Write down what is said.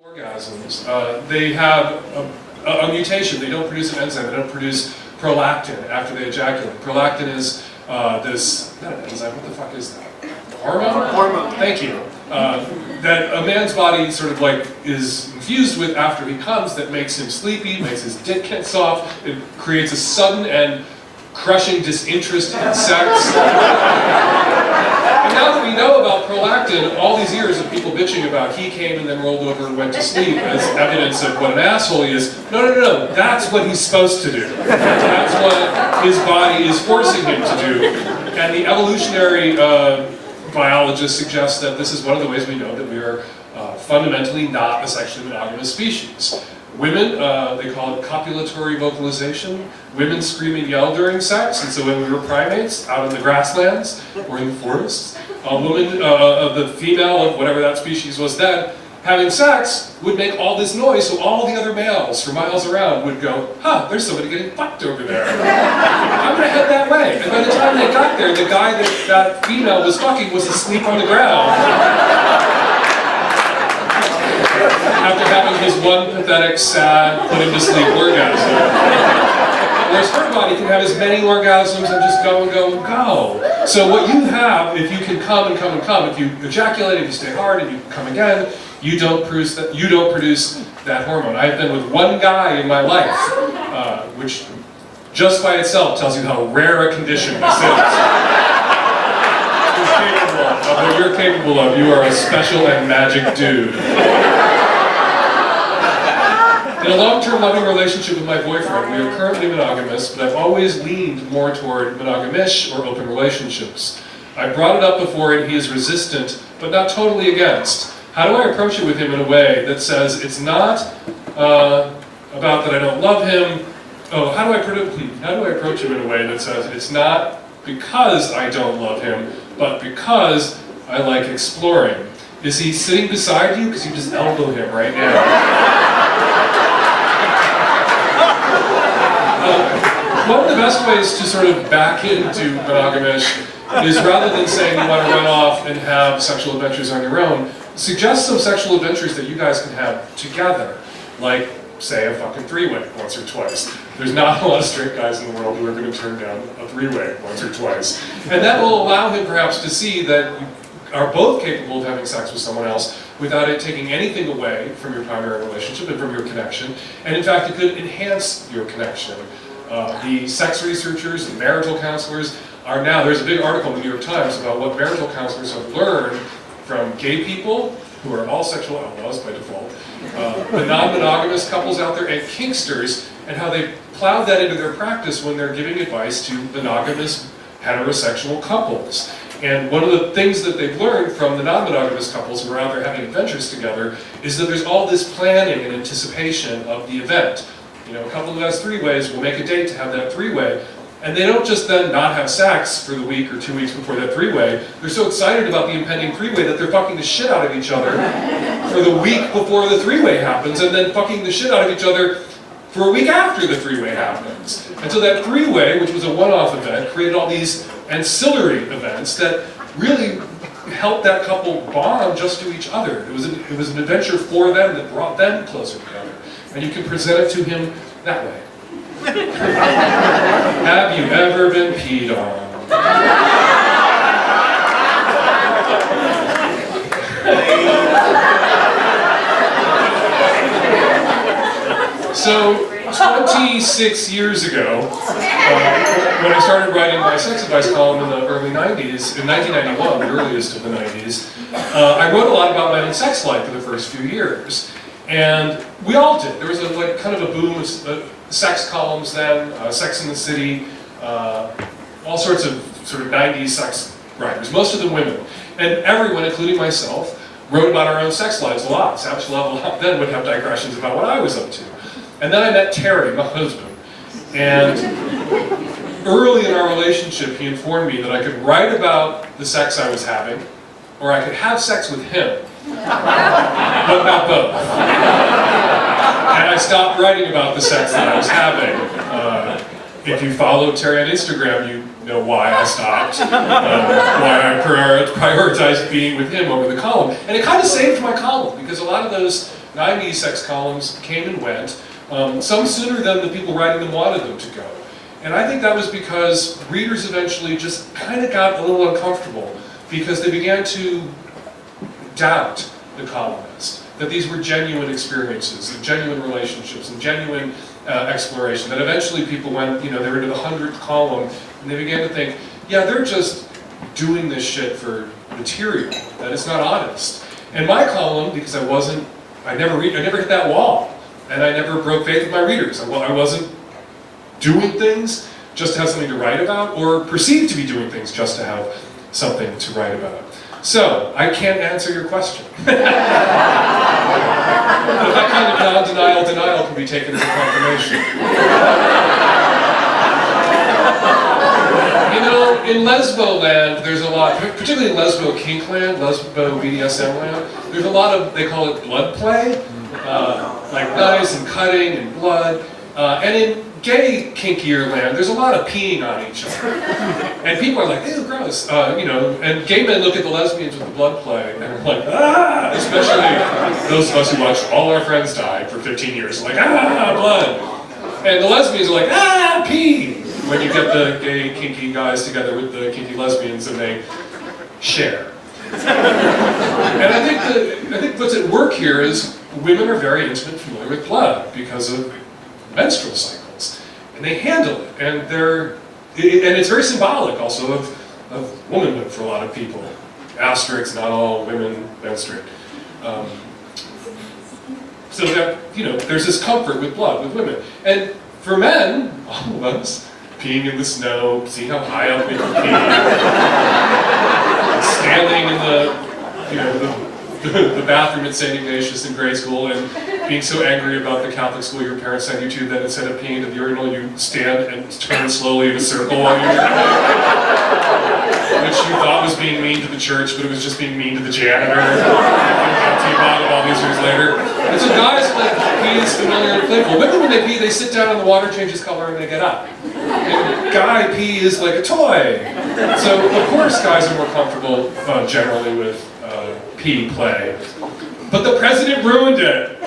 Orgasms. They have a mutation. They don't produce an enzyme. They don't produce prolactin after they ejaculate. Prolactin is this, not an enzyme, what the fuck is that? Hormone? Hormone. Thank you. That a man's body sort of like is infused with after he comes that makes him sleepy, makes his dick get soft. It creates a sudden and crushing disinterest in sex. And now that we know about prolactin, all these years of people bitching about he came and then rolled over and went to sleep as evidence of what an asshole he is. No. That's what he's supposed to do. That's what his body is forcing him to do. And the evolutionary biologists suggest that this is one of the ways we know that we are fundamentally not a sexually monogamous species. Women, they call it copulatory vocalization. Women scream and yell during sex, and so when we were primates, out in the grasslands or in the forests, a woman, the female of whatever that species was then, having sex would make all this noise, so all the other males for miles around would go, huh, there's somebody getting fucked over there. I'm gonna head that way. And by the time they got there, the guy that female was fucking was asleep on the ground. After having his one pathetic, sad, put him to sleep orgasm. Whereas her body can have as many orgasms and just go and go and go. So what you have, if you can come and come and come, if you ejaculate, if you stay hard, and you come again, you don't produce that hormone. I've been with one guy in my life, which just by itself tells you how rare a condition this is. Of what you're capable of. You are a special and magic dude. In a long-term loving relationship with my boyfriend, we are currently monogamous, but I've always leaned more toward monogamish or open relationships. I brought it up before and he is resistant, but not totally against. How do I approach it with him in a way that says it's not about that I don't love him? Oh, how do I approach him in a way that says it's not because I don't love him, but because I like exploring? Is he sitting beside you? Because you just elbow him right now. One of the best ways to sort of back into monogamish is rather than saying you want to run off and have sexual adventures on your own, suggest some sexual adventures that you guys can have together. Like, say, a fucking three-way once or twice. There's not a lot of straight guys in the world who are going to turn down a three-way once or twice. And that will allow him perhaps to see that you are both capable of having sex with someone else without it taking anything away from your primary relationship and from your connection. And in fact, it could enhance your connection. The sex researchers and marital counselors are now, there's a big article in the New York Times about what marital counselors have learned from gay people, who are all sexual outlaws by default, the non-monogamous couples out there, and kinksters, and how they've plowed that into their practice when they're giving advice to monogamous heterosexual couples. And one of the things that they've learned from the non-monogamous couples who are out there having adventures together is that there's all this planning and anticipation of the event. You know, a couple who has three-ways will make a date to have that three-way, and they don't just then not have sex for the week or 2 weeks before that three-way. They're so excited about the impending three-way that they're fucking the shit out of each other for the week before the three-way happens, and then fucking the shit out of each other for a week after the three-way happens. And so that three-way, which was a one-off event, created all these ancillary events that really helped that couple bond just to each other. It was an adventure for them that brought them closer together. And you can present it to him that way. Have you ever been peed on? So, 26 years ago, when I started writing my sex advice column in the early 90s, in 1991, the earliest of the 90s, I wrote a lot about my own sex life for the first few years. And we all did. There was kind of a boom of sex columns then, Sex in the City, all sorts of sort of 90s sex writers, most of them women. And everyone, including myself, wrote about our own sex lives a lot. Savage Love then would have digressions about what I was up to. And then I met Terry, my husband. And early in our relationship, he informed me that I could write about the sex I was having, or I could have sex with him. But not both. And I stopped writing about the sex that I was having. If you follow Terry on Instagram, you know why I stopped, why I prioritized being with him over the column. And it kind of saved my column, because a lot of those 90s sex columns came and went, some sooner than the people writing them wanted them to go. And I think that was because readers eventually just kind of got a little uncomfortable because they began to doubt the columnist, that these were genuine experiences, and genuine relationships, and genuine exploration, that eventually people went, they were to the 100th column, and they began to think, yeah, they're just doing this shit for material, that it's not honest. And my column, because I never hit that wall, and I never broke faith with my readers. I wasn't doing things just to have something to write about, or perceived to be doing things just to have something to write about. So, I can't answer your question. But that kind of denial can be taken as a confirmation. In Lesbo land, there's a lot, particularly in Lesbo kink land, Lesbo BDSM land, there's a lot of, they call it blood play, like knives and cutting and blood. And in gay kinkier land, there's a lot of peeing on each other. And people are like, ew, gross. And gay men look at the lesbians with the blood play, and they're like, ah! Especially those of us who watched All Our Friends Die for 15 years, like, ah, blood. And the lesbians are like, ah, pee! When you get the gay kinky guys together with the kinky lesbians and they share. And I think what's at work here is women are very intimate, familiar with blood because of menstrual cycles, and they handle it, and it's very symbolic also of womanhood for a lot of people. Asterisks, not all women menstruate. So that, there's this comfort with blood with women, and for men, all of us, peeing in the snow, seeing how high up we can pee, standing in the bathroom at St. Ignatius in grade school and being so angry about the Catholic school your parents sent you to that instead of peeing into the urinal, you stand and turn slowly in a circle while you which you thought was being mean to the church, but it was just being mean to the janitor. About it all these years later. And so guys like pee is familiar and playful. Women, when they pee, they sit down and the water changes color and they get up. And guy pee is like a toy. So of course guys are more comfortable generally with pee play. But the president ruined it.